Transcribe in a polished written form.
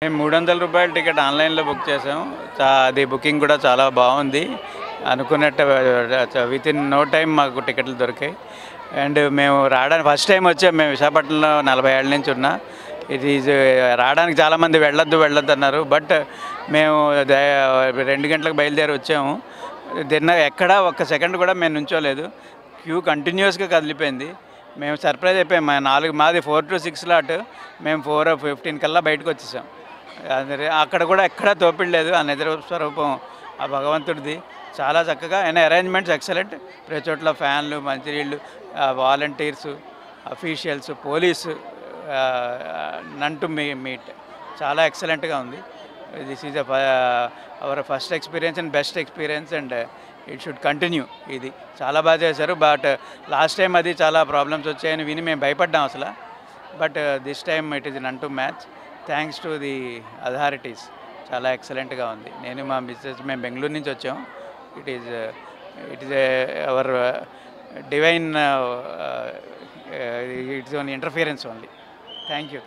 మేము రూ. 300 టికెట్ ఆన్‌లైన్‌లో బుక్ చేసాం. అది బుకింగ్ కూడా చాలా బాగుంది. అనుకున్నట్టు వితిన్ నో టైమ్ మాకు టికెట్లు దొరికాయి. అండ్ మేము రావడానికి ఫస్ట్ టైం వచ్చాం. మేము విశాఖపట్నంలో 40 ఏళ్ల నుంచి ఉన్నా. ఇట్ ఈజ్ రావడానికి చాలామంది వెళ్ళొద్దు అన్నారు. బట్ మేము 2 గంటలకు బయలుదేరి వచ్చాము. ఎక్కడా ఒక్క సెకండ్ కూడా మేము నుంచోలేదు. క్యూ కంటిన్యూస్గా కదిలిపోయింది. మేము సర్ప్రైజ్ అయిపోయాం. మాది 4 to 6 స్లాట్. మేము 4:15 కల్లా బయటకు వచ్చేసాం. అక్కడ కూడా ఎక్కడా తోపిడి లేదు. ఆ నిద్ర స్వరూపం ఆ భగవంతుడిది. చాలా చక్కగా అరేంజ్మెంట్స్ ఎక్సలెంట్. ప్రతి చోట్ల ఫ్యాన్లు, మంచినీళ్ళు, volunteers, officials, police, none to meet. చాలా ఎక్సలెంట్గా ఉంది. This is our first experience and best experience and it should continue. ఇది చాలా బాగా చేశారు. బట్ లాస్ట్ టైం అది చాలా ప్రాబ్లమ్స్ వచ్చాయని విని మేము భయపడ్డాం అసలు. But this time it is none to match. Thanks to the authorities. చాలా ఎక్సలెంట్గా ఉంది. నేను మా మిస్సెస్ మేము బెంగళూరు నుంచి వచ్చాము. It is our divine its own interference only. Thank you.